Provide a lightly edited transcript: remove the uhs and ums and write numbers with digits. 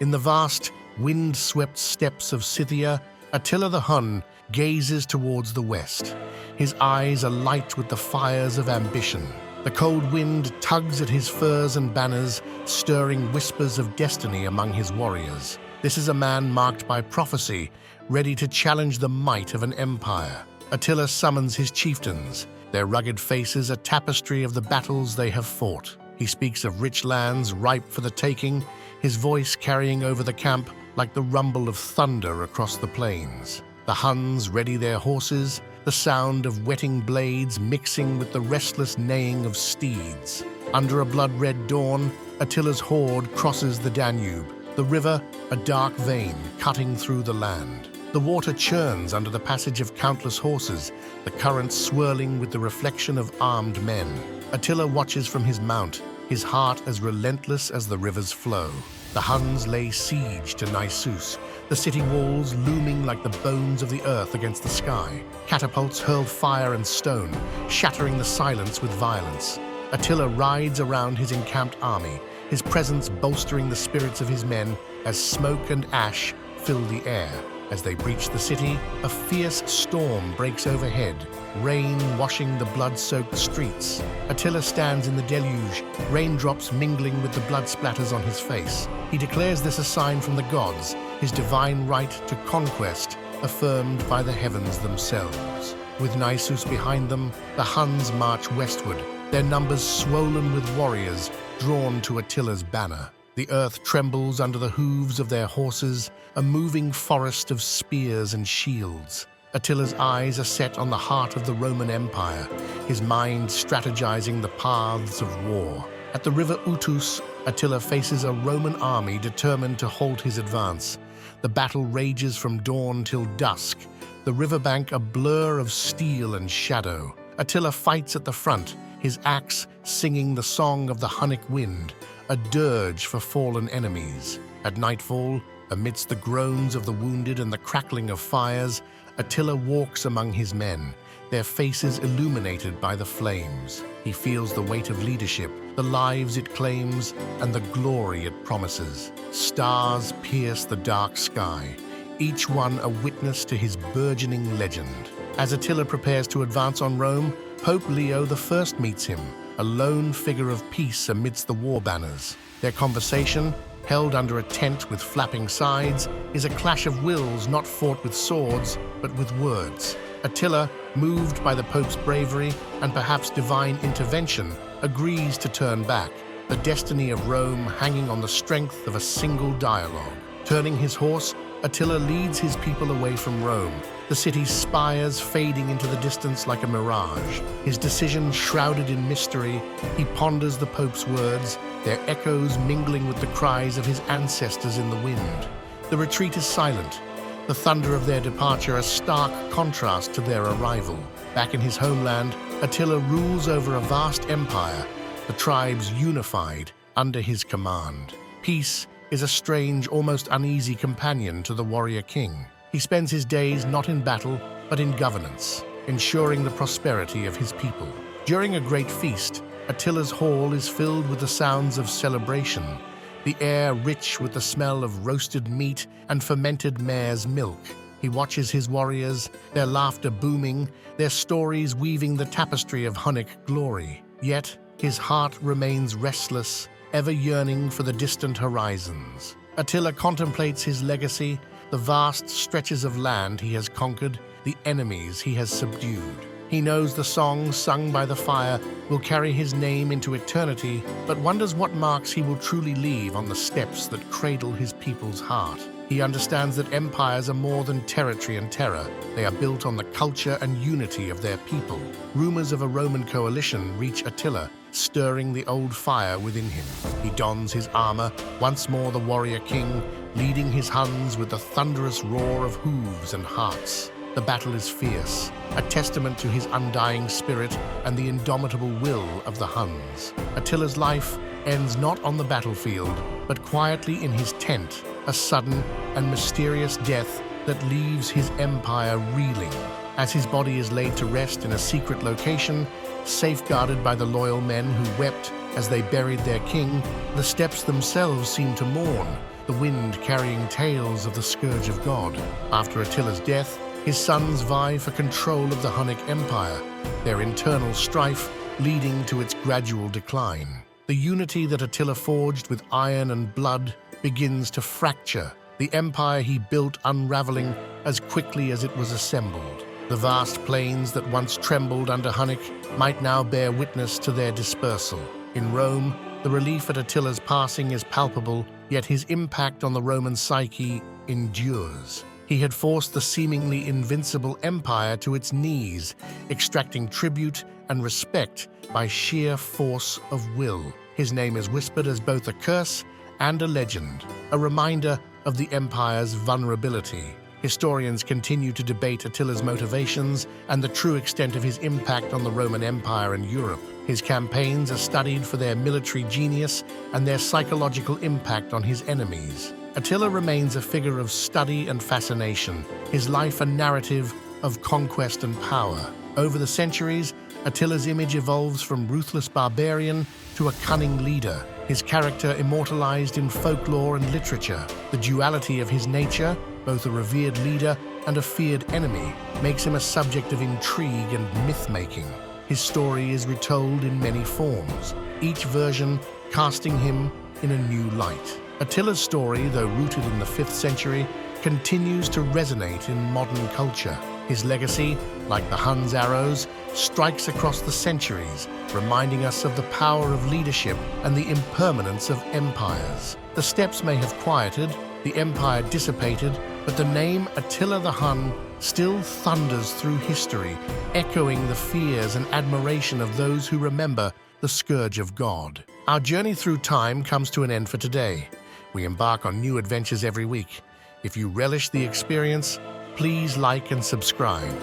In the vast, wind-swept steppes of Scythia, Attila the Hun gazes towards the west. His eyes alight with the fires of ambition. The cold wind tugs at his furs and banners, stirring whispers of destiny among his warriors. This is a man marked by prophecy, ready to challenge the might of an empire. Attila summons his chieftains, their rugged faces a tapestry of the battles they have fought. He speaks of rich lands ripe for the taking, his voice carrying over the camp like the rumble of thunder across the plains. The Huns ready their horses, the sound of whetting blades mixing with the restless neighing of steeds. Under a blood-red dawn, Attila's horde crosses the Danube, the river a dark vein cutting through the land. The water churns under the passage of countless horses, the current swirling with the reflection of armed men. Attila watches from his mount, his heart as relentless as the river's flow. The Huns lay siege to Naissus, the city walls looming like the bones of the earth against the sky. Catapults hurl fire and stone, shattering the silence with violence. Attila rides around his encamped army, his presence bolstering the spirits of his men as smoke and ash fill the air. As they breach the city, a fierce storm breaks overhead, rain washing the blood-soaked streets. Attila stands in the deluge, raindrops mingling with the blood splatters on his face. He declares this a sign from the gods, his divine right to conquest, affirmed by the heavens themselves. With Naissus behind them, the Huns march westward, their numbers swollen with warriors drawn to Attila's banner. The earth trembles under the hooves of their horses, a moving forest of spears and shields. Attila's eyes are set on the heart of the Roman Empire, his mind strategizing the paths of war. At the river Utus, Attila faces a Roman army determined to halt his advance. The battle rages from dawn till dusk, the riverbank a blur of steel and shadow. Attila fights at the front, his axe singing the song of the Hunnic wind, a dirge for fallen enemies. At nightfall, amidst the groans of the wounded and the crackling of fires, Attila walks among his men, their faces illuminated by the flames. He feels the weight of leadership, the lives it claims, and the glory it promises. Stars pierce the dark sky, each one a witness to his burgeoning legend. As Attila prepares to advance on Rome, Pope Leo I meets him, a lone figure of peace amidst the war banners. Their conversation, held under a tent with flapping sides, is a clash of wills not fought with swords, but with words. Attila, moved by the Pope's bravery and perhaps divine intervention, agrees to turn back, the destiny of Rome hanging on the strength of a single dialogue. Turning his horse, Attila leads his people away from Rome, the city's spires fading into the distance like a mirage. His decision shrouded in mystery, he ponders the Pope's words, their echoes mingling with the cries of his ancestors in the wind. The retreat is silent, the thunder of their departure a stark contrast to their arrival. Back in his homeland, Attila rules over a vast empire, the tribes unified under his command. Peace is a strange, almost uneasy companion to the warrior king. He spends his days not in battle, but in governance, ensuring the prosperity of his people. During a great feast, Attila's hall is filled with the sounds of celebration, the air rich with the smell of roasted meat and fermented mare's milk. He watches his warriors, their laughter booming, their stories weaving the tapestry of Hunnic glory. Yet, his heart remains restless, ever yearning for the distant horizons. Attila contemplates his legacy, the vast stretches of land he has conquered, the enemies he has subdued. He knows the songs sung by the fire will carry his name into eternity, but wonders what marks he will truly leave on the steps that cradle his people's heart. He understands that empires are more than territory and terror. They are built on the culture and unity of their people. Rumors of a Roman coalition reach Attila, stirring the old fire within him. He dons his armor, once more the warrior king, leading his Huns with the thunderous roar of hooves and hearts. The battle is fierce, a testament to his undying spirit and the indomitable will of the Huns. Attila's life ends not on the battlefield, but quietly in his tent, a sudden and mysterious death that leaves his empire reeling. As his body is laid to rest in a secret location, safeguarded by the loyal men who wept as they buried their king, the steppes themselves seem to mourn. The the wind carrying tales of the Scourge of God. After Attila's death, his sons vie for control of the Hunnic Empire, their internal strife leading to its gradual decline. The unity that Attila forged with iron and blood begins to fracture, the empire he built unraveling as quickly as it was assembled. The vast plains that once trembled under Hunnic might now bear witness to their dispersal. In Rome, the relief at Attila's passing is palpable, yet his impact on the Roman psyche endures. He had forced the seemingly invincible empire to its knees, extracting tribute and respect by sheer force of will. His name is whispered as both a curse and a legend, a reminder of the empire's vulnerability. Historians continue to debate Attila's motivations and the true extent of his impact on the Roman Empire and Europe. His campaigns are studied for their military genius and their psychological impact on his enemies. Attila remains a figure of study and fascination, his life a narrative of conquest and power. Over the centuries, Attila's image evolves from ruthless barbarian to a cunning leader, his character immortalized in folklore and literature. The duality of his nature, both a revered leader and a feared enemy, makes him a subject of intrigue and myth-making. His story is retold in many forms, each version casting him in a new light. Attila's story, though rooted in the 5th century, continues to resonate in modern culture. His legacy, like the Hun's arrows, strikes across the centuries, reminding us of the power of leadership and the impermanence of empires. The steppes may have quieted, the empire dissipated, but the name Attila the Hun still thunders through history, echoing the fears and admiration of those who remember the Scourge of God. Our journey through time comes to an end for today. We embark on new adventures every week. If you relish the experience, please like and subscribe.